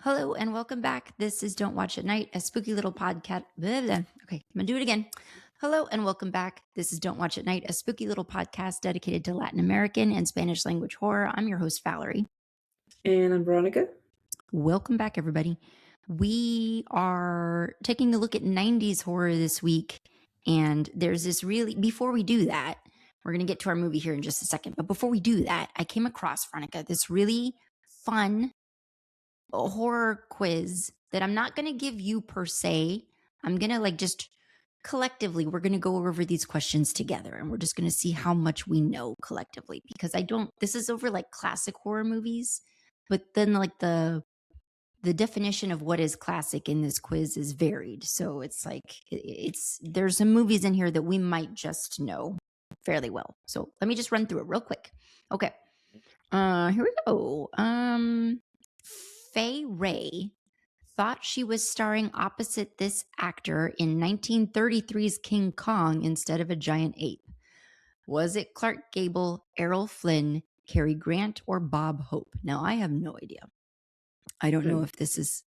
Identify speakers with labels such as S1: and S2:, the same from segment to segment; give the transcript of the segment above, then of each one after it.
S1: Hello and welcome back. This is Don't Watch at Night, a spooky little podcast. Okay, I'm gonna do it again. Hello and welcome back. This is Don't Watch at Night, a spooky little podcast dedicated to Latin American and Spanish language horror. I'm your host, Valerie.
S2: And I'm Veronica.
S1: Welcome back, everybody. We are taking a look at 90s horror this week. And there's this really, before we do that, we're going to get to our movie here in just a second. But before we do that, I came across, Veronica, this really fun horror quiz that I'm not going to give you per se. I'm going to just collectively, we're going to go over these questions together and we're just going to see how much we know collectively, because this is over classic horror movies, but then the definition of what is classic in this quiz is varied. So there's some movies in here that we might just know fairly well. So let me just run through it real quick. Okay. Here we go. Fay Wray thought she was starring opposite this actor in 1933's King Kong instead of a giant ape. Was it Clark Gable, Errol Flynn, Cary Grant, or Bob Hope? Now, I have no idea. I don't know if this is...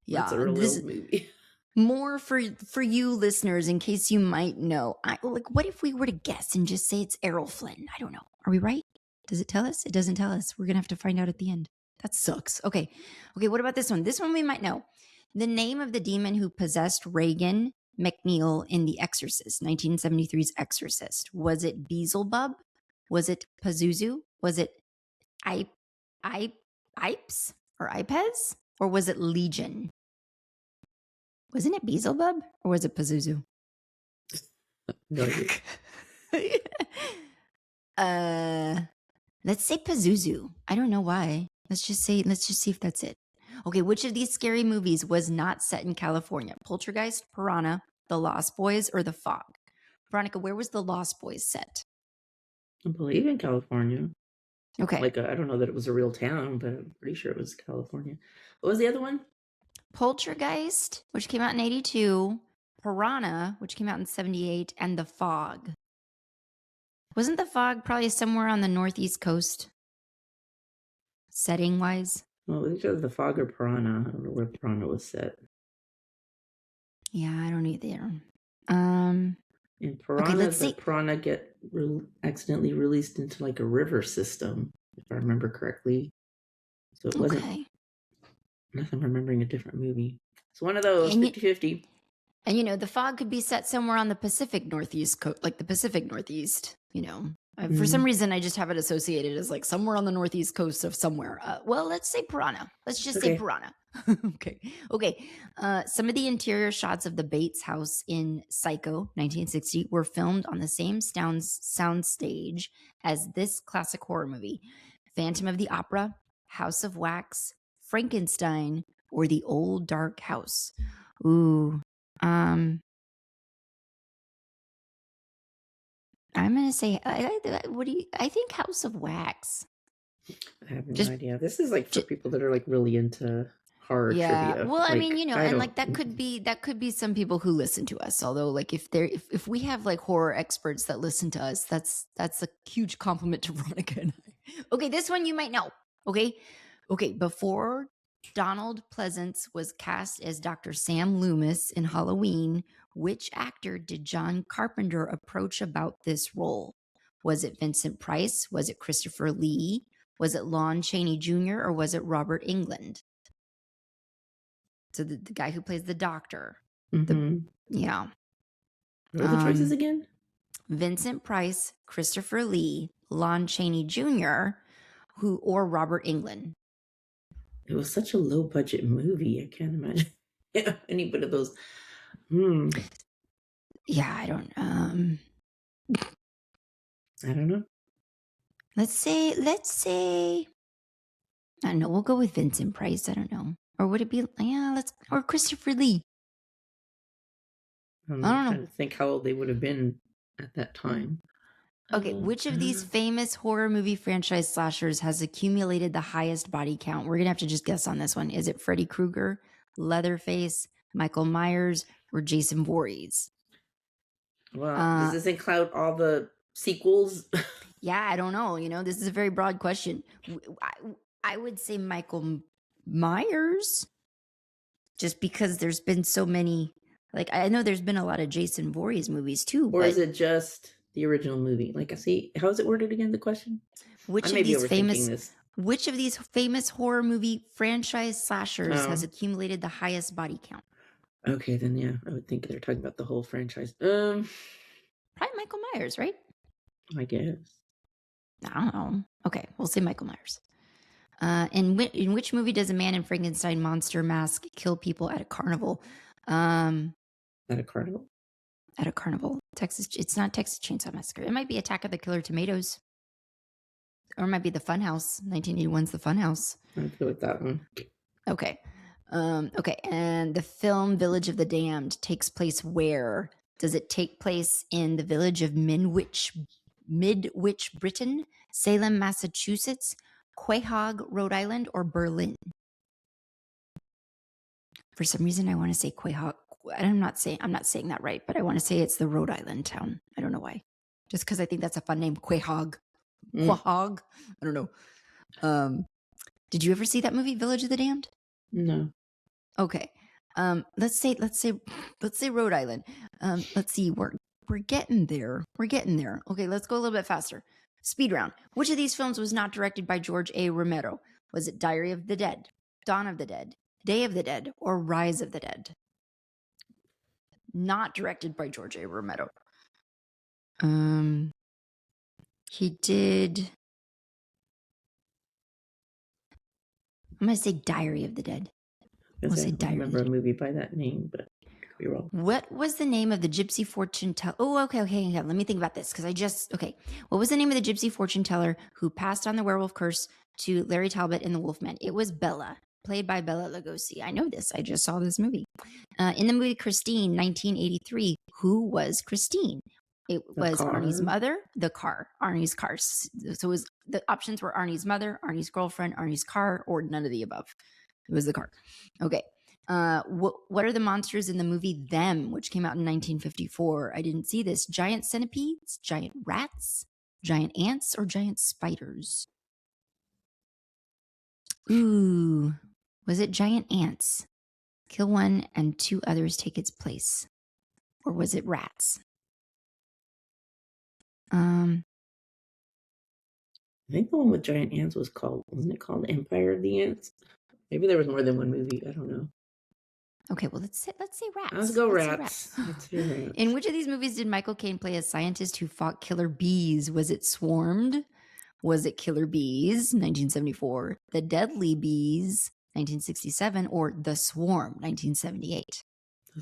S1: Yeah,
S2: it's a real movie.
S1: More for you listeners, in case you might know. What if we were to guess and just say it's Errol Flynn? I don't know. Are we right? Does it tell us? It doesn't tell us. We're going to have to find out at the end. That sucks. Okay, what about this one? This one we might know. The name of the demon who possessed Reagan McNeil in The Exorcist, 1973's Exorcist. Was it Beelzebub? Was it Pazuzu? Was it Ipes or Ipez? Or was it Legion? Wasn't it Beelzebub or was it Pazuzu?
S2: No idea.
S1: Let's say Pazuzu. I don't know why. Let's just see if that's it. Okay, which of these scary movies was not set in California? Poltergeist, Piranha, The Lost Boys, or The Fog? Veronica, where was The Lost Boys set?
S2: I believe in California.
S1: Okay.
S2: I don't know that it was a real town, but I'm pretty sure it was California. What was the other one?
S1: Poltergeist, which came out in 82, Piranha, which came out in 78, and The Fog. Wasn't The Fog probably somewhere on the northeast coast? Setting-wise?
S2: Well, it was either The Fog or Piranha. I don't know where Piranha was set.
S1: Yeah, I don't either.
S2: In Piranha, Piranha get accidentally released into a river system, if I remember correctly. So it wasn't... Okay. Unless I'm remembering a different movie. It's one of those, 50-50.
S1: And, The Fog could be set somewhere on the Pacific Northeast, the Pacific Northeast, For some reason, I just have it associated as somewhere on the Northeast coast of somewhere. Well, let's say Piranha. Let's just say Piranha. Okay. Some of the interior shots of the Bates house in Psycho, 1960, were filmed on the same sound stage as this classic horror movie. Phantom of the Opera, House of Wax, Frankenstein, or The Old Dark House. Ooh. I'm gonna say, I think House of Wax.
S2: I have no idea. This is for people that are really into horror trivia.
S1: Well, I mean, that could be some people who listen to us. Although, if we have horror experts that listen to us, that's a huge compliment to Veronica and I. Okay, this one you might know. Okay, before Donald Pleasance was cast as Dr. Sam Loomis in Halloween, which actor did John Carpenter approach about this role? Was it Vincent Price? Was it Christopher Lee? Was it Lon Chaney Jr.? Or was it Robert Englund? So the guy who plays the doctor.
S2: Mm-hmm.
S1: Yeah.
S2: What are the choices again?
S1: Vincent Price, Christopher Lee, Lon Chaney Jr., or Robert Englund.
S2: It was such a low budget movie. I can't imagine any of those.
S1: Yeah, I don't
S2: know.
S1: Let's say I don't know. We'll go with Vincent Price. I don't know. Or would it be or Christopher Lee?
S2: I don't know. Trying to think how old they would have been at that time.
S1: Okay, which of these famous horror movie franchise slashers has accumulated the highest body count? We're going to have to just guess on this one. Is it Freddy Krueger, Leatherface, Michael Myers, or Jason Voorhees?
S2: Well, does this include all the sequels?
S1: Yeah, I don't know. This is a very broad question. I would say Michael Myers. Just because there's been so many, like, I know there's been a lot of Jason Voorhees movies too.
S2: Or is it just the original movie? Like, I see, how is it worded again, the question?
S1: Which of these famous horror movie franchise slashers has accumulated the highest body count?
S2: Okay, then yeah, I would think they're talking about the whole franchise.
S1: Probably Michael Myers, right?
S2: I guess.
S1: I don't know. Okay, we'll say Michael Myers. In which movie does a man in Frankenstein monster mask kill people at a carnival?
S2: At a carnival?
S1: At a carnival. It's not Texas Chainsaw Massacre. It might be Attack of the Killer Tomatoes. Or it might be The Funhouse. 1981's The Funhouse.
S2: I'd go with that one.
S1: Okay. Okay, and the film Village of the Damned takes place where? Does it take place in the village of Midwich, Britain, Salem, Massachusetts, Quahog, Rhode Island, or Berlin? For some reason, I want to say Quahog. I'm not saying that right, but I want to say it's the Rhode Island town. I don't know why. Just because I think that's a fun name, Quahog. Quahog. I don't know. Did you ever see that movie, Village of the Damned?
S2: No.
S1: Okay. Let's say Rhode Island. Let's see. We're getting there. Okay, let's go a little bit faster. Speed round. Which of these films was not directed by George A. Romero? Was it Diary of the Dead, Dawn of the Dead, Day of the Dead, or Rise of the Dead? Not directed by George A. Romero. He did. I'm going to say Diary of the Dead.
S2: We'll say Diary. I remember a movie by that name, but I could be wrong.
S1: What was the name of the gypsy fortune teller? Oh, okay. Let me think about this because What was the name of the gypsy fortune teller who passed on the werewolf curse to Larry Talbot in The Wolfman? It was Bella, played by Bela Lugosi. I know this. I just saw this movie. In the movie Christine, 1983, who was Christine? It was Arnie's mother, Arnie's car. So the options were Arnie's mother, Arnie's girlfriend, Arnie's car, or none of the above. It was the car. Okay. What are the monsters in the movie Them, which came out in 1954? I didn't see this. Giant centipedes, giant rats, giant ants, or giant spiders? Ooh. Was it giant ants? Kill one and two others take its place. Or was it rats?
S2: I think the one with giant ants wasn't it called Empire of the Ants? Maybe there was more than one movie. I don't know.
S1: Okay, well, let's say rats.
S2: Let's go rats.
S1: In which of these movies did Michael Caine play a scientist who fought killer bees? Was it Swarmed? Was it Killer Bees, 1974? The Deadly Bees, 1967? Or The Swarm, 1978?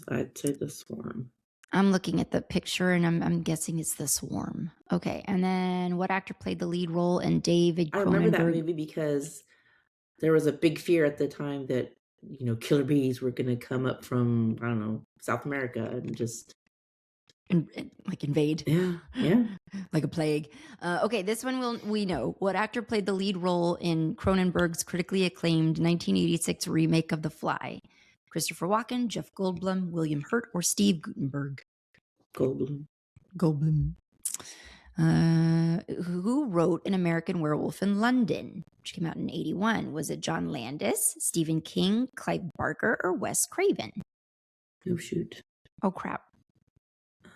S2: I'd say The Swarm.
S1: I'm looking at the picture and I'm guessing it's The Swarm. Okay, and then what actor played the lead role in David Cronenberg?
S2: I remember that movie because there was a big fear at the time that, killer bees were going to come up from, I don't know, South America and just...
S1: like invade.
S2: Yeah.
S1: Like a plague. Okay, this one we know. What actor played the lead role in Cronenberg's critically acclaimed 1986 remake of The Fly? Christopher Walken, Jeff Goldblum, William Hurt, or Steve Guttenberg?
S2: Goldblum.
S1: Who wrote An American Werewolf in London, which came out in 1981? Was it John Landis, Stephen King, Clive Barker, or Wes Craven?
S2: Oh, shoot.
S1: Oh, crap.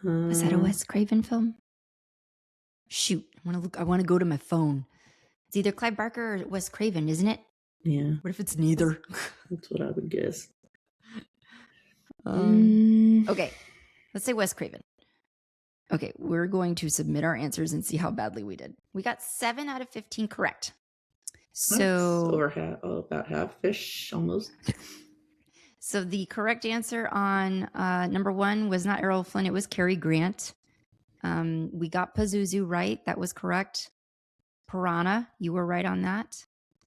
S1: Was that a Wes Craven film? Shoot. I want to go to my phone. It's either Clive Barker or Wes Craven, isn't it?
S2: Yeah.
S1: What if it's neither?
S2: That's what I would guess.
S1: Okay. Let's say Wes Craven. Okay, we're going to submit our answers and see how badly we did. We got 7 out of 15 correct. So
S2: about half-ish, almost.
S1: So the correct answer on number 1 was not Errol Flynn, it was Cary Grant. We got Pazuzu right. That was correct. Piranha, you were right on that.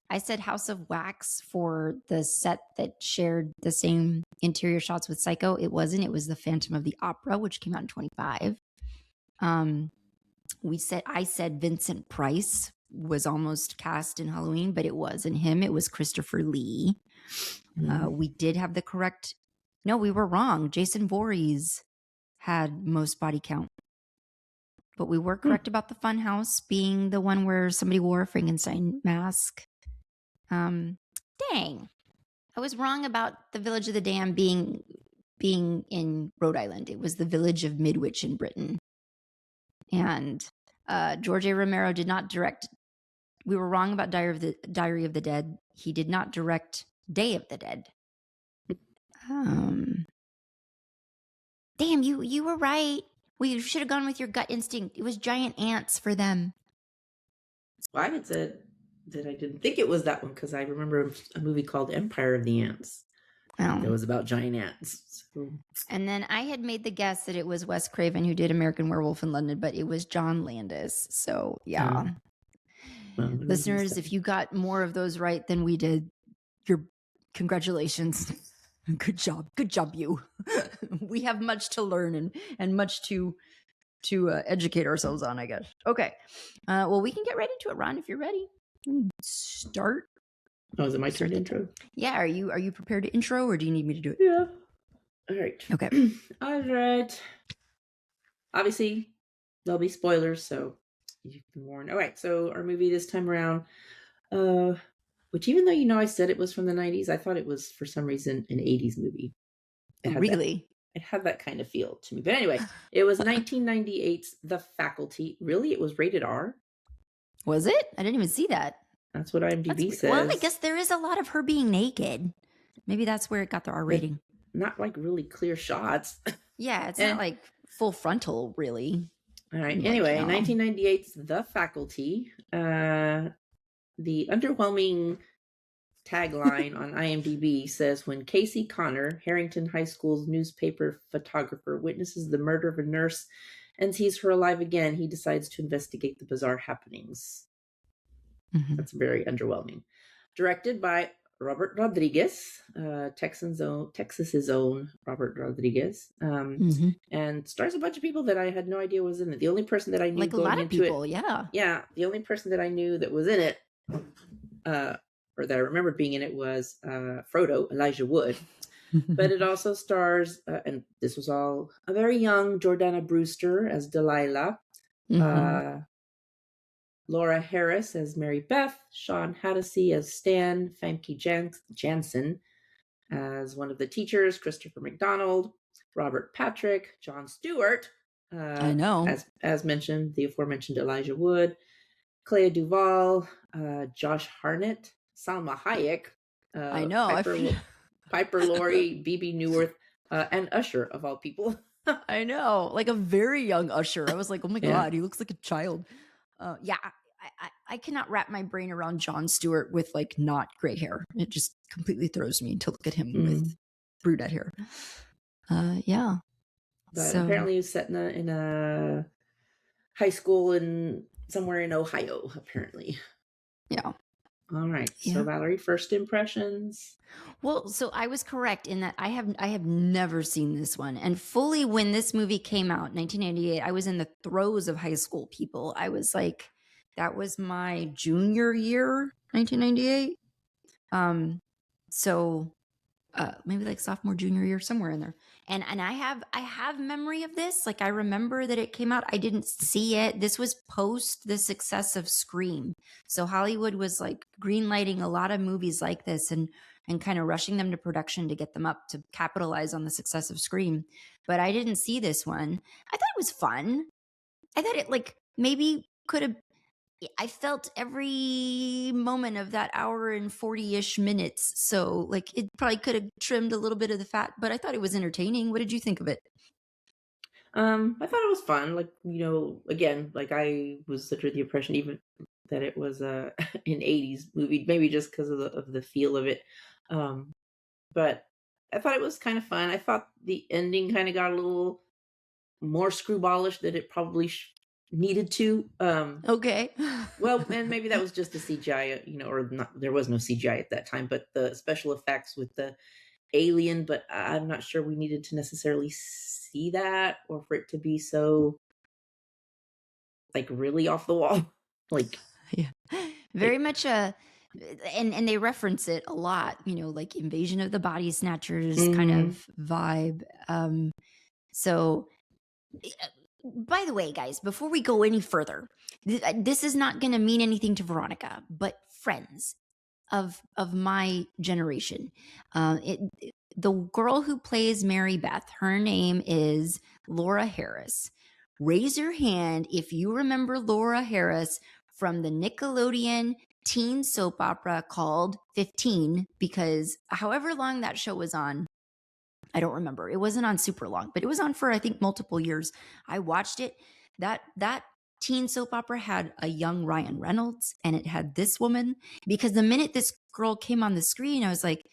S1: I said House of Wax for the set that shared the same interior shots with Psycho. It wasn't. It was The Phantom of the Opera, which came out in 25. I said Vincent Price was almost cast in Halloween, but it wasn't him. It was Christopher Lee. We did have the correct. No, we were wrong. Jason Voorhees had most body count. But we were correct about the Funhouse being the one where somebody wore a Frankenstein mask. Dang. I was wrong about the Village of the Dam being in Rhode Island. It was the village of Midwich in Britain. And George A. Romero did not direct. We were wrong about Diary of the Dead. He did not direct Day of the Dead. Damn, you were right. We should have gone with your gut instinct. It was giant ants for them.
S2: Well, I had said that I didn't think it was that one because I remember a movie called Empire of the Ants. That was about giant ants. So.
S1: And then I had made the guess that it was Wes Craven who did American Werewolf in London, but it was John Landis. So yeah. Listeners, if you got more of those right than we did, congratulations. Good job. Good job, you. We have much to learn and much to educate ourselves on, I guess. Okay. Well, we can get right into it, Ron, if you're ready. Start.
S2: Oh, is it my turn to intro?
S1: Yeah. Are you prepared to intro, or do you need me to do it?
S2: Yeah. All right.
S1: Okay.
S2: All right. Obviously, there'll be spoilers, so you can warn. All right. So our movie this time around, which even though I said it was from the 90s, I thought it was for some reason an 80s movie.
S1: Really?
S2: It had that kind of feel to me. But anyway, it was 1998's The Faculty. Really? It was rated R?
S1: Was it? I didn't even see that.
S2: That's what IMDb says.
S1: Well, I guess there is a lot of her being naked. Maybe that's where it got the R rating.
S2: Not like really clear shots.
S1: Yeah, it's not like full frontal, really.
S2: All right. Anyway, 1998's The Faculty. The underwhelming tagline on IMDb says, when Casey Connor, Harrington High School's newspaper photographer, witnesses the murder of a nurse and sees her alive again, he decides to investigate the bizarre happenings. Mm-hmm. That's very underwhelming. Directed by Robert Rodriguez, Texas's own Robert Rodriguez, and stars a bunch of people that I had no idea was in it. The only person that I knew,
S1: like a lot of people,
S2: yeah, the only person that I knew that was in it, or that I remembered being in it, was Frodo, Elijah Wood. But it also stars, and this was all a very young Jordana Brewster as Delilah, Laura Harris as Mary Beth, Sean Hattasey as Stan, Famke Janssen as one of the teachers, Christopher McDonald, Robert Patrick, Jon Stewart,
S1: I know,
S2: as mentioned, the aforementioned Elijah Wood, Clea DuVall, Josh Hartnett, Salma Hayek,
S1: I know,
S2: Piper Laurie, BB Newirth, and Usher, of all people.
S1: I know, like a very young Usher. I was like, oh my God, he looks like a child. I cannot wrap my brain around Jon Stewart with like not gray hair. It just completely throws me to look at him with brunette hair. Yeah.
S2: But apparently he's set in a high school somewhere in Ohio, apparently.
S1: Yeah.
S2: All right. Yeah. So Valerie, first impressions.
S1: Well, so I was correct in that I have never seen this one. And fully when this movie came out, 1998, I was in the throes of high school, people. I was like, that was my junior year, 1998. So maybe like sophomore, junior year, somewhere in there. And I have memory of this. Like I remember that it came out. I didn't see it. This was post the success of Scream. So Hollywood was like greenlighting a lot of movies like this and kind of rushing them to production to get them up to capitalize on the success of Scream. But I didn't see this one. I thought it was fun. I thought it like maybe could have, I felt every moment of that hour and 40-ish minutes. So like it probably could have trimmed a little bit of the fat, but I thought it was entertaining. What did you think of it?
S2: I thought it was fun. Like, again, like I was under the impression even that it was an 80s movie, maybe just because of the feel of it. But I thought it was kind of fun. I thought the ending kind of got a little more screwballish than it probably needed to.
S1: Okay.
S2: Well, and maybe that was just the CGI, or not. There was no CGI at that time, but the special effects with the alien. But I'm not sure we needed to necessarily see that, or for it to be so like really off the wall. Like,
S1: yeah, very much and they reference it a lot. Like Invasion of the Body Snatchers kind of vibe. So. By the way, guys, before we go any further, this is not going to mean anything to Veronica, but friends, of my generation. The girl who plays Mary Beth, her name is Laura Harris. Raise your hand if you remember Laura Harris from the Nickelodeon teen soap opera called 15, because however long that show was on, I don't remember. It wasn't on super long, but it was on for, I think, multiple years. I watched it. That teen soap opera had a young Ryan Reynolds, and it had this woman, because the minute this girl came on the screen, I was like,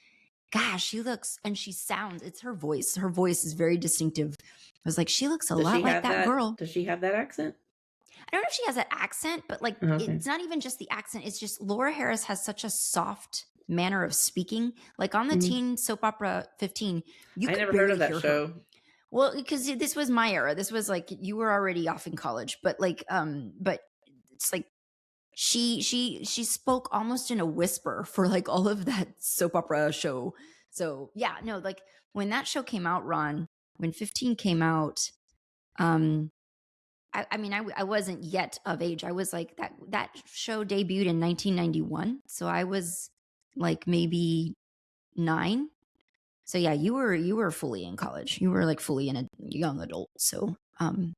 S1: gosh, she looks, and she sounds, it's her voice. Her voice is very distinctive. I was like, she looks a lot like that girl.
S2: Does she have that accent?
S1: I don't know if she has that accent, but like, it's not even just the accent. It's just Laura Harris has such a soft manner of speaking. Like on the teen soap opera 15, I
S2: never heard of that show.
S1: Her. Well, because this was my era. This was like, you were already off in college, but like, but it's like, she spoke almost in a whisper for like all of that soap opera show. So yeah, no, like when that show came out, Ron, when 15 came out, I mean, I wasn't yet of age. I was like, that show debuted in 1991. So I was like maybe 9. So yeah, you were fully in college. You were like fully in a young adult. So it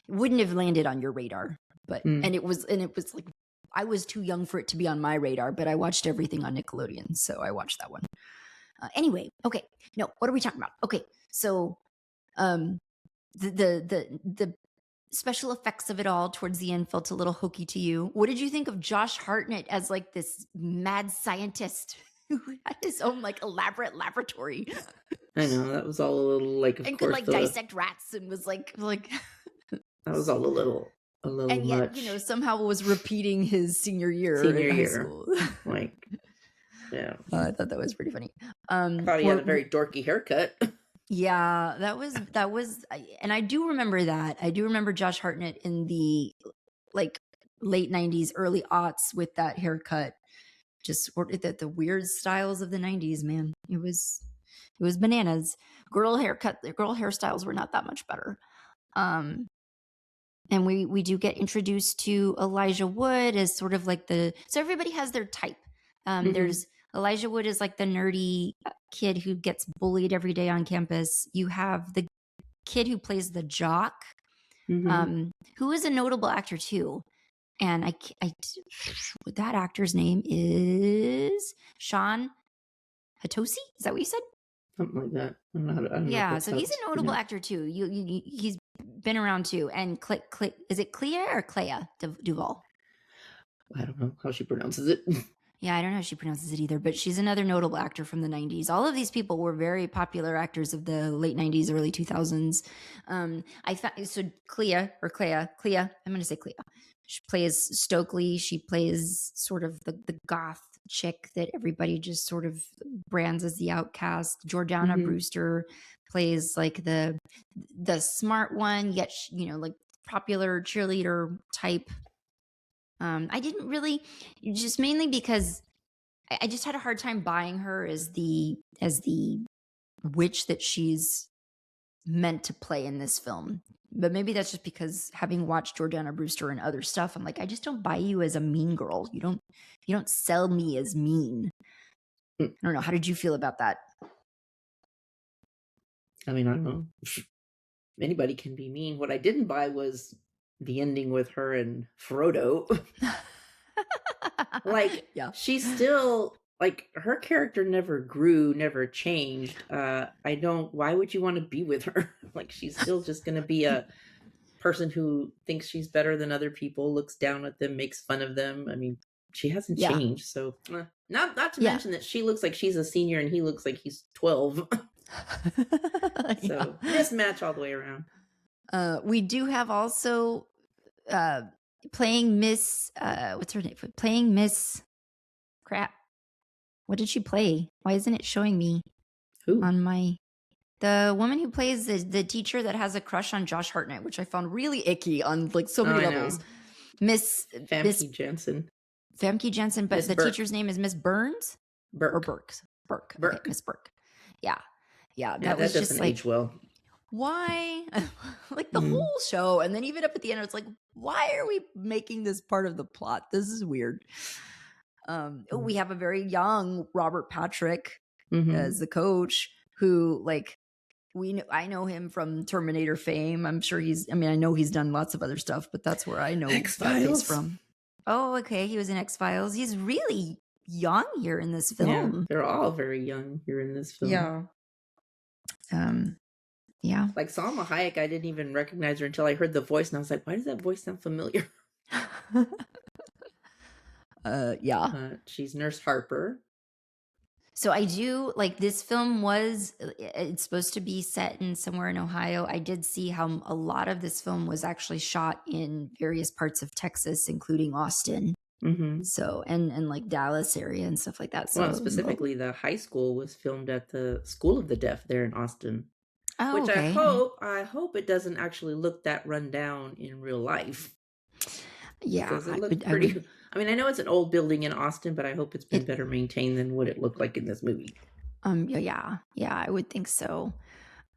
S1: wouldn't have landed on your radar. But and it was like, I was too young for it to be on my radar, but I watched everything on Nickelodeon. So I watched that one. Anyway, okay. No, what are we talking about? Okay. So the special effects of it all towards the end felt a little hokey to you. What did you think of Josh Hartnett as like this mad scientist who had his own like elaborate laboratory?
S2: I know, that was all a little like, of
S1: and
S2: course,
S1: could like dissect rats and was like
S2: that was all a little and yet,
S1: much. Somehow was repeating his senior year in high school.
S2: Like, yeah,
S1: I thought that was pretty funny.
S2: I thought he had a very dorky haircut.
S1: Yeah, that was, and I do remember that. I do remember Josh Hartnett in the like late 90s, early aughts with that haircut. Just the weird styles of the 90s, man. It was bananas. Girl hairstyles were not that much better. And we do get introduced to Elijah Wood as sort of like so everybody has their type. There's Elijah Wood is like the nerdy kid who gets bullied every day on campus. You have the kid who plays the jock, who is a notable actor too. And that actor's name is Sean Hatosi. Is that what you said?
S2: Something like that. I don't know
S1: so he's a notable actor too. He's been around too. And is it Clea or Clea DuVall?
S2: I don't know how she pronounces it.
S1: Yeah, I don't know how she pronounces it either, but she's another notable actor from the 90s. All of these people were very popular actors of the late 90s, early 2000s. So Clea, I'm going to say Clea. She plays Stokely. She plays sort of the goth chick that everybody just sort of brands as the outcast. Jordana Brewster plays like the smart one, yet like popular cheerleader type. I didn't really, just mainly because I just had a hard time buying her as the witch that she's meant to play in this film. But maybe that's just because having watched Jordana Brewster and other stuff, I'm like, I just don't buy you as a mean girl. You don't sell me as mean. I don't know. How did you feel about that?
S2: I mean, I don't know. Anybody can be mean. What I didn't buy was the ending with her and Frodo. Like, yeah. She's still like, her character never grew, never changed. Why would you want to be with her? Like, she's still just going to be a person who thinks she's better than other people, looks down at them, makes fun of them. I mean, she hasn't changed. So not to mention that she looks like she's a senior and he looks like he's 12. So mismatch all the way around.
S1: We do have also playing Miss what's her name? Playing Miss crap. What did she play? Why isn't it showing me?
S2: Who?
S1: On the woman who plays the teacher that has a crush on Josh Hartnett, which I found really icky on like so many levels. Miss
S2: Famke Janssen.
S1: Famke Janssen, but the teacher's name is Miss Burns?
S2: Burke.
S1: Or Burke. Okay, Miss Burke. Yeah.
S2: That was just
S1: doesn't
S2: like, age well.
S1: Why? Like the whole show, and then even up at the end, it's like, why are we making this part of the plot? This is weird. We have a very young Robert Patrick as the coach, who like I know him from Terminator fame. I'm sure I know he's done lots of other stuff, but that's where I know that face from. Oh, okay. He was in X-Files. He's really young here in this film.
S2: Yeah, they're all very young here in this film.
S1: Yeah. Yeah.
S2: Like Salma Hayek, I didn't even recognize her until I heard the voice, and I was like, why does that voice sound familiar?
S1: Yeah.
S2: She's Nurse Harper.
S1: So I do like this film it's supposed to be set in somewhere in Ohio. I did see how a lot of this film was actually shot in various parts of Texas, including Austin.
S2: Mm-hmm.
S1: So, and like Dallas area and stuff like that. So,
S2: well, specifically the high school was filmed at the School of the Deaf there in Austin.
S1: Oh,
S2: which
S1: okay.
S2: I hope it doesn't actually look that run down in real life.
S1: Yeah.
S2: Because it looks pretty. I mean, I know it's an old building in Austin, but I hope it's been better maintained than what it looked like in this movie.
S1: Yeah, I would think so.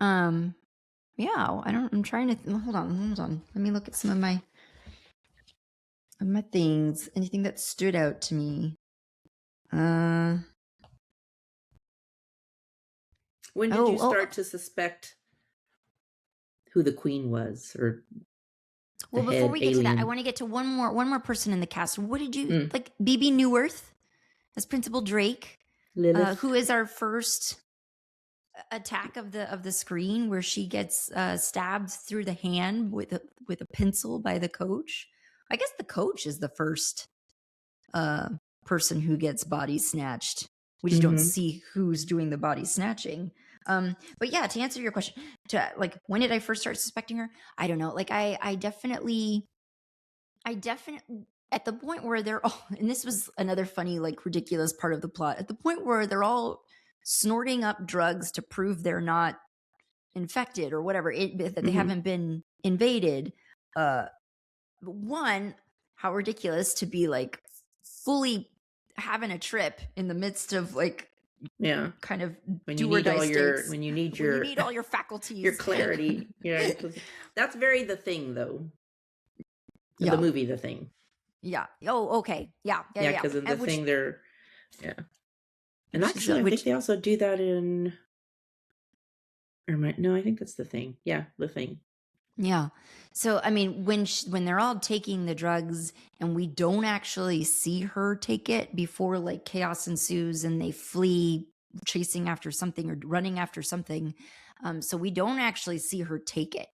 S1: I'm trying to hold on. Let me look at some of my things. Anything that stood out to me.
S2: When did you start to suspect who the queen was, or?
S1: Well, before we get to that, I want to get to one more person in the cast. What did you like? BB Newirth as Principal Drake, who is our first attack of the screen, where she gets stabbed through the hand with a pencil by the coach. I guess the coach is the first person who gets body snatched. We just don't see who's doing the body snatching. But yeah, to answer your question, when did I first start suspecting her? I don't know. Like I definitely at the point where they're all, and this was another funny, like ridiculous part of the plot, at the point where they're all snorting up drugs to prove they're not infected or whatever, that they haven't been invaded. One, how ridiculous to be like fully having a trip in the midst of like, kind of
S2: when you need all your
S1: faculties,
S2: your clarity. Yeah, that's very The Thing, though. The movie The Thing.
S1: Yeah. Oh, okay. Yeah.
S2: Because in The Thing, they're and actually, I think they also do that in. No, I think that's The Thing. Yeah, The Thing.
S1: Yeah. So, I mean, when they're all taking the drugs and we don't actually see her take it before like chaos ensues and they flee chasing after something or running after something. So we don't actually see her take it.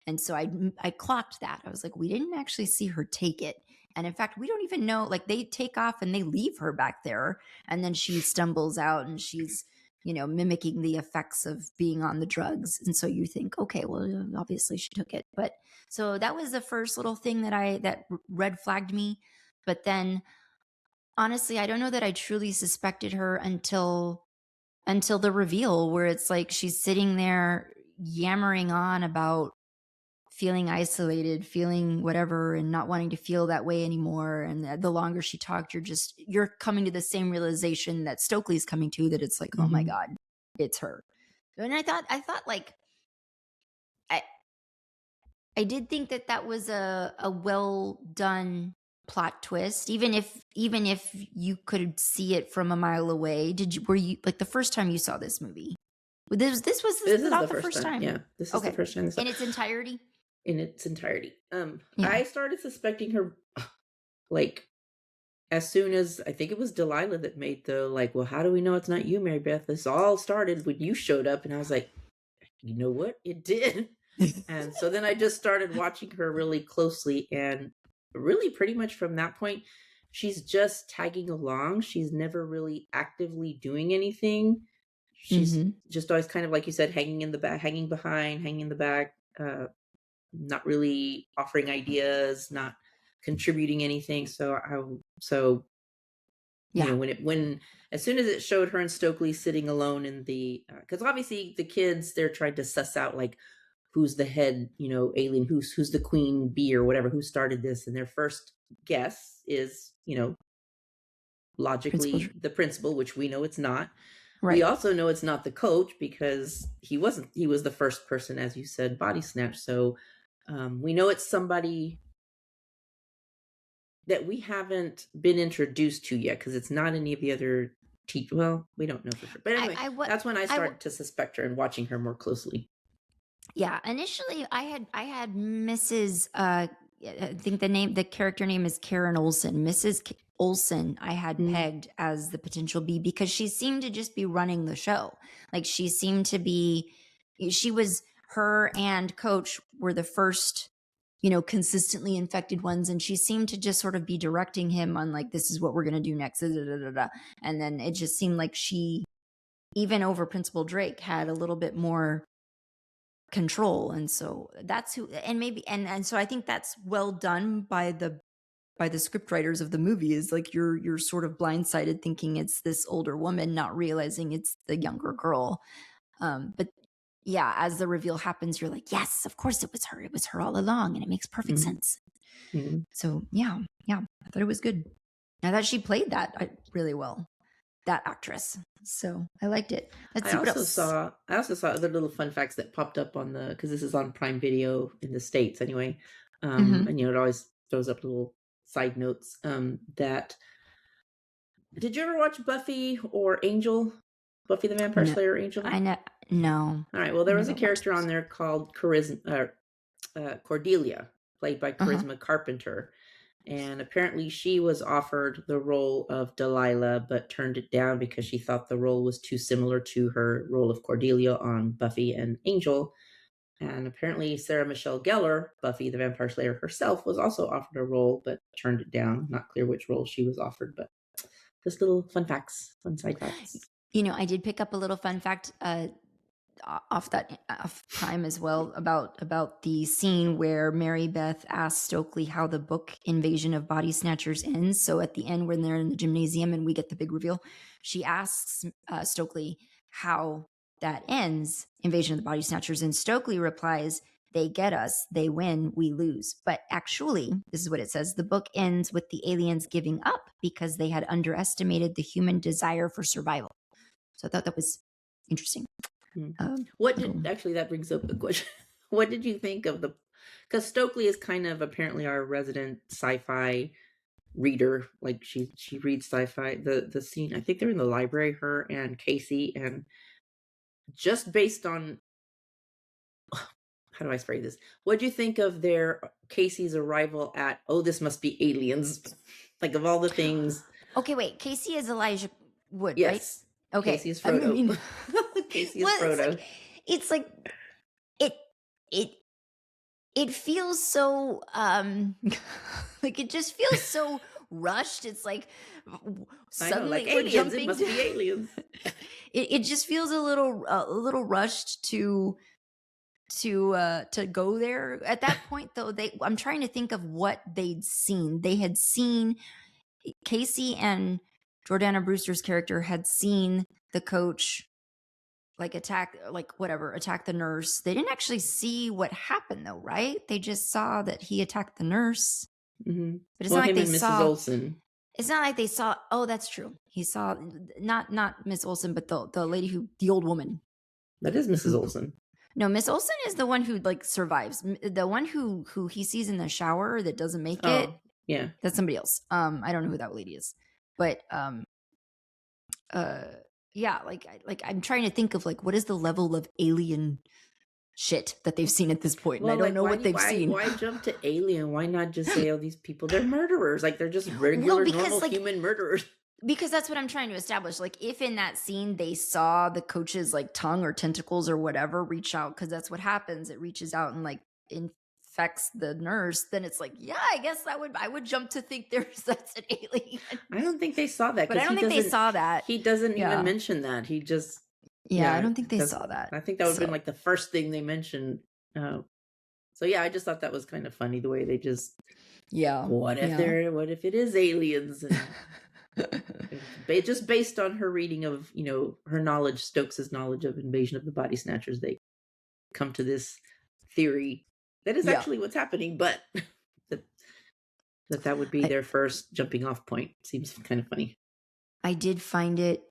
S1: And so I clocked that. I was like, we didn't actually see her take it. And in fact, we don't even know, like they take off and they leave her back there. And then she stumbles out and she's, mimicking the effects of being on the drugs. And so you think, okay, well, obviously she took it. But so that was the first little thing that red flagged me. But then honestly, I don't know that I truly suspected her until the reveal, where it's like she's sitting there yammering on about feeling isolated, feeling whatever, and not wanting to feel that way anymore. And the longer she talked, you're coming to the same realization that Stokely's coming to, that it's like, oh my God, it's her. And I thought like, I did think that was a well done plot twist, even if you could see it from a mile away. Were you like the first time you saw this movie? This is not the first time.
S2: Yeah, this is the first time.
S1: In its entirety.
S2: I started suspecting her like as soon as I think it was Delilah that made the like, well, how do we know it's not you, Mary Beth? This all started when you showed up, and I was like, you know what? It did. And so then I just started watching her really closely, and really pretty much from that point, she's just tagging along. She's never really actively doing anything. She's just always kind of, like you said, hanging in the back, hanging behind, hanging in the back, not really offering ideas, not contributing anything. When as soon as it showed her and Stokely sitting alone in the, because obviously the kids, they're trying to suss out like who's the head, alien, who's the queen bee or whatever, who started this, and their first guess is, logically the principal, which we know it's not. Right. We also know it's not the coach because he was the first person, as you said, body snatched. So we know it's somebody that we haven't been introduced to yet, because it's not any of the other well, we don't know for sure. But anyway, that's when I started to suspect her and watching her more closely.
S1: Yeah, initially I had Mrs. I think the character name is Karen Olsen. Mrs. Olsen I had pegged as the potential B, because she seemed to just be running the show. Like she was, her and Coach were the first, consistently infected ones, and she seemed to just sort of be directing him on like, this is what we're going to do next. And then it just seemed like she, even over Principal Drake, had a little bit more control. And so that's who, and maybe, and so I think that's well done by the script writers of the movie, is like you're sort of blindsided thinking it's this older woman, not realizing it's the younger girl. But yeah, as the reveal happens, you're like, yes, of course it was her all along, and it makes perfect sense. So yeah, I thought it was good. I thought she played that really well, that actress. So I liked it. Let's see what else.
S2: I also saw other little fun facts that popped up on because this is on Prime Video in the States anyway. And it always throws up little side notes. That did you ever watch Buffy or Angel? Buffy the Vampire Slayer, Angel?
S1: I know. No.
S2: All right. Well, there was a character on there called Cordelia, played by Charisma Carpenter. And apparently she was offered the role of Delilah, but turned it down because she thought the role was too similar to her role of Cordelia on Buffy and Angel. And apparently Sarah Michelle Gellar, Buffy the Vampire Slayer herself, was also offered a role, but turned it down. Not clear which role she was offered, but just little fun side facts.
S1: I did pick up a little fun fact off Prime as well about the scene where Mary Beth asks Stokely how the book Invasion of Body Snatchers ends. So at the end, when they're in the gymnasium and we get the big reveal, she asks Stokely how that ends, Invasion of the Body Snatchers, and Stokely replies, "They get us, they win, we lose." But actually, this is what it says: the book ends with the aliens giving up because they had underestimated the human desire for survival. So I thought that was interesting.
S2: That brings up a question. What did you think of because Stokely is kind of apparently our resident sci-fi reader. Like she reads sci-fi. The scene, I think they're in the library, her and Casey, and just based on, how do I phrase this? What do you think of Casey's arrival at, this must be aliens? Like, of all the things.
S1: Okay, wait. Casey is Elijah Wood,
S2: yes.
S1: Right? Okay.
S2: Casey is Frodo. Casey is Frodo.
S1: It's like it feels so like it just feels so rushed. It's like suddenly
S2: like aliens. It must be aliens.
S1: It just feels a little rushed to go there. At that point, though, I'm trying to think of what they'd seen. They had seen Casey and Jordana Brewster's character had seen the coach attack the nurse. They didn't actually see what happened though, right? They just saw that he attacked the nurse.
S2: Mm-hmm. But it's not like they saw Mrs. Olsen.
S1: It's not like they saw. Oh, that's true. He saw not Miss Olsen, but the lady the old woman.
S2: That is Mrs. Olsen.
S1: No, Miss Olsen is the one who survives. The one who he sees in the shower that doesn't make it.
S2: Yeah,
S1: that's somebody else. I don't know who that lady is, but yeah, I'm trying to think of what is the level of alien shit that they've seen at this point, and I don't know what they've seen.
S2: Why jump to alien? Why not just say, these people, they're murderers? They're just regular, normal human murderers.
S1: Because that's what I'm trying to establish. If in that scene they saw the coach's tongue or tentacles or whatever reach out, because that's what happens. It reaches out and infects the nurse. Then it's I guess I would jump to think that's an alien.
S2: I don't think they saw that.
S1: But I don't think they saw that.
S2: He doesn't even mention that. He just
S1: I don't think they saw that.
S2: I think that would have been the first thing they mentioned. So yeah, I just thought that was kind of funny the way they just What if it is aliens? Just based on her reading of, her knowledge, Stokes' knowledge of Invasion of the Body Snatchers, they come to this theory that is actually what's happening, but that would be their first jumping off point. Seems kind of funny.
S1: I did find it,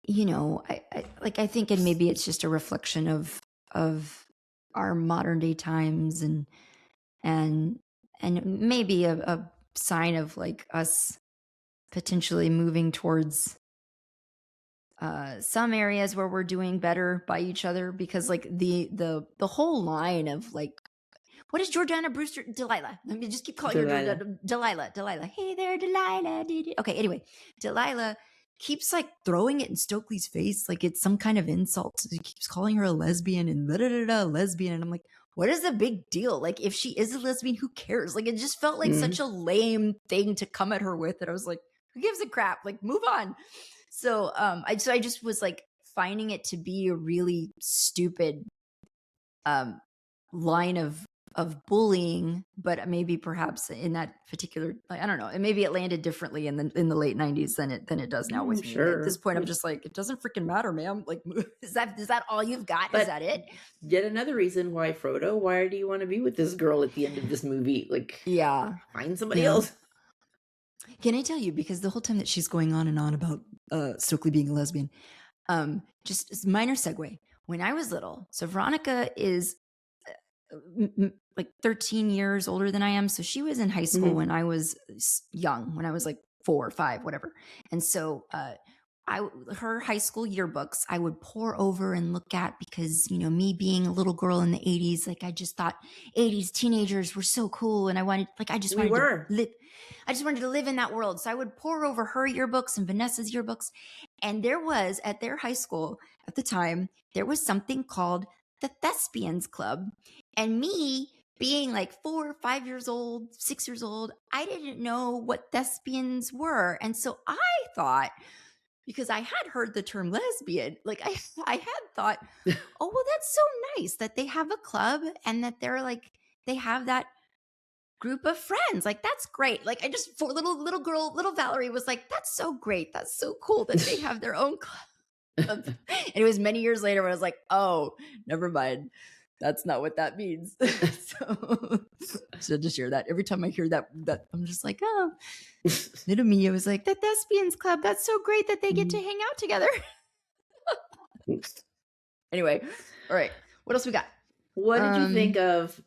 S1: I think, and maybe it's just a reflection of our modern day times and maybe a sign of like us potentially moving towards some areas where we're doing better by each other, because like the whole line of like, what is Jordana, Brewster, Delilah? Let me just keep calling her Delilah. Hey there, Delilah. Okay, anyway, Delilah keeps like throwing it in Stokely's face like it's some kind of insult. He keeps calling her a lesbian and lesbian, and I'm like, what is the big deal? Like, if she is a lesbian, who cares? Like, it just felt like such a lame thing to come at her with, that I was like, who gives a crap? Like, move on. So I just was like finding it to be a really stupid line of bullying, but maybe perhaps in that particular, like, I don't know, and maybe it landed differently in the late 90s than it does now with me. At this point, I'm just like, it doesn't freaking matter, ma'am. Like, is that all you've got? But is that it?
S2: Yet another reason why, Frodo, why do you want to be with this girl at the end of this movie? Like, find somebody else.
S1: Can I tell you, because the whole time that she's going on and on about Stokely being a lesbian, just minor segue. When I was little, so Veronica is like 13 years older than I am. So she was in high school when I was young, when I was like 4 or 5, whatever. And so her high school yearbooks I would pore over and look at, because, you know, me being a little girl in the 80s, like I just thought 80s teenagers were so cool, and I just wanted to live in that world. So I would pore over her yearbooks and Vanessa's yearbooks. And there was, at their high school at the time, there was something called the Thespians Club. And me being like 4 or 5 years old, 6 years old, I didn't know what thespians were. And so I thought, because I had heard the term lesbian, like I had thought, oh, well, that's so nice that they have a club and that they're like, they have that group of friends. Like, that's great. Like, I just, for little girl, little Valerie was like, that's so great. That's so cool that they have their own club. And it was many years later when I was like, oh, never mind. That's not what that means. So just share that. Every time I hear that I'm just like, oh, little me, I was like, the Thespians Club. That's so great that they get to hang out together. Anyway, all right. What else we got?
S2: What did you think of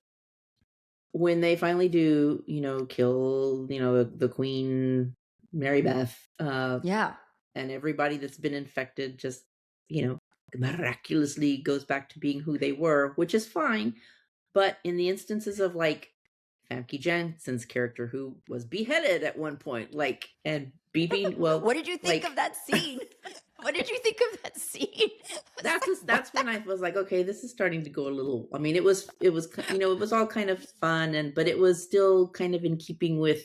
S2: when they finally do, you know, kill, you know, the Queen, Mary Beth?
S1: Yeah.
S2: And everybody that's been infected just, you know, miraculously goes back to being who they were, which is fine. But in the instances of like Famke Janssen's character, who was beheaded at one point, like, and BB, well,
S1: what did you think of that scene? What did you think of that scene?
S2: That's when I was like, okay, this is starting to go a little. I mean, it was, you know, it was all kind of fun, but it was still kind of in keeping with,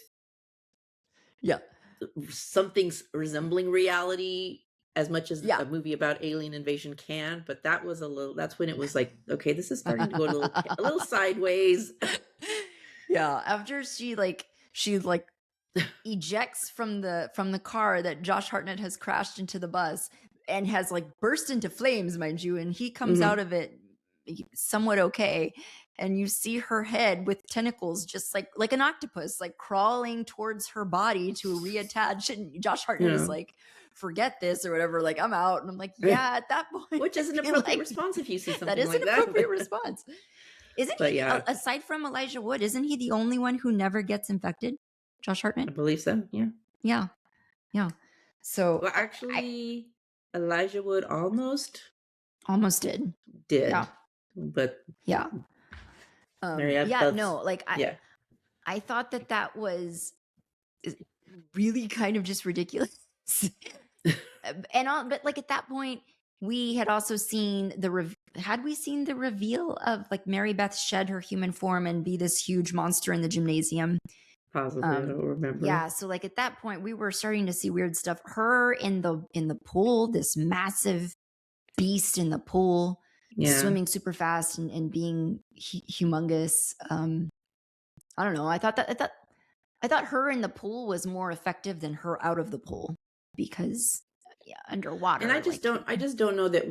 S2: something resembling reality, as much as a movie about alien invasion can. But that was that's when it was like, okay, this is starting to go a little sideways.
S1: Yeah, after she ejects from the car that Josh Hartnett has crashed into the bus and has like burst into flames, mind you, and he comes out of it somewhat okay, and you see her head with tentacles just like an octopus, like crawling towards her body to reattach, and Josh Hartnett is like, forget this or whatever, like, I'm out. And I'm like, yeah, at that point,
S2: which is an appropriate response if you see something
S1: that is
S2: like
S1: an appropriate response. Isn't he, aside from Elijah Wood, isn't he the only one who never gets infected? Josh Hartnett?
S2: I believe so, yeah.
S1: So,
S2: well, actually, Elijah Wood almost
S1: did.
S2: Yeah. But
S1: yeah. No, like, I thought that was really kind of just ridiculous. But like at that point, we had also seen had we seen the reveal of like Mary Beth shed her human form and be this huge monster in the gymnasium?
S2: Possibly, I don't remember.
S1: Yeah, so like at that point, we were starting to see weird stuff. Her in the pool, this massive beast in the pool, swimming super fast and being humongous. I don't know. I thought her in the pool was more effective than her out of the pool, because underwater.
S2: And I just don't know that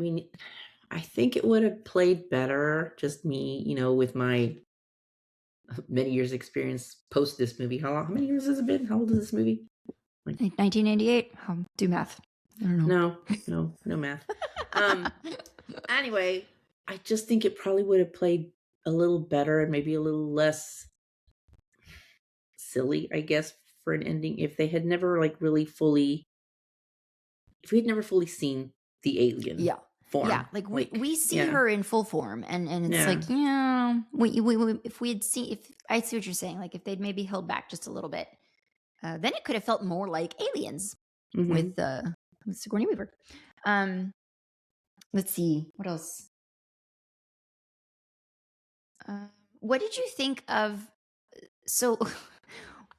S2: I think it would have played better, just me, you know, with my many years experience post this movie. How many years has it been? How old is this movie?
S1: Like 1998. Do math. I don't know.
S2: No math. Anyway, I just think it probably would have played a little better and maybe a little less silly, I guess, for an ending if they had never like really fully, if we had never fully seen the alien form.
S1: Yeah, like we see her in full form, and it's like, yeah, if we had seen, if I see what you're saying, like if they'd maybe held back just a little bit, then it could have felt more like Aliens with Sigourney Weaver. Let's see what else. What did you think of? So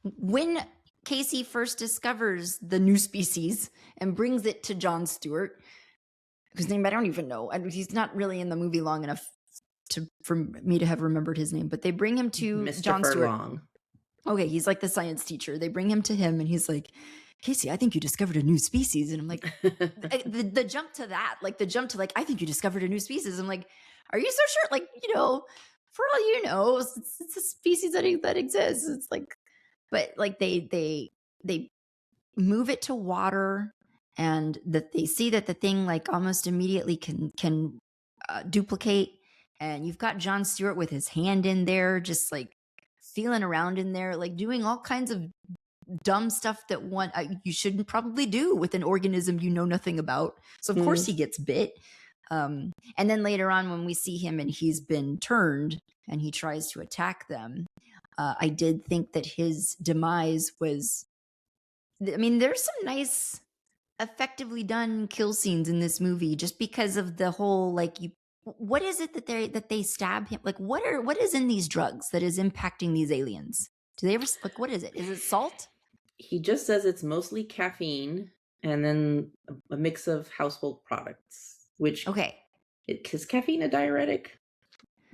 S1: when Casey first discovers the new species and brings it to Jon Stewart, whose name I don't even know, and he's not really in the movie long enough for me to have remembered his name, but they bring him to Jon Stewart.
S2: Long.
S1: Okay, he's like the science teacher. They bring him to him, and he's like, Casey, I think you discovered a new species. And I'm like, the jump to that, like the jump to like, I think you discovered a new species. I'm like, are you so sure? Like, for all you know, it's a species that exists. It's like, but like they move it to water, and that they see that the thing like almost immediately can duplicate. And you've got Jon Stewart with his hand in there, just like feeling around in there, like doing all kinds of dumb stuff that you shouldn't probably do with an organism you know nothing about. So of course he gets bit. And then later on when we see him and he's been turned and he tries to attack them, I did think that his demise was, I mean, there's some nice effectively done kill scenes in this movie, just because of the whole, like, what is it that they stab him? Like, what is in these drugs that is impacting these aliens? Do they ever, like, what is it? Is it salt?
S2: He just says it's mostly caffeine and then a mix of household products, which, is caffeine a diuretic?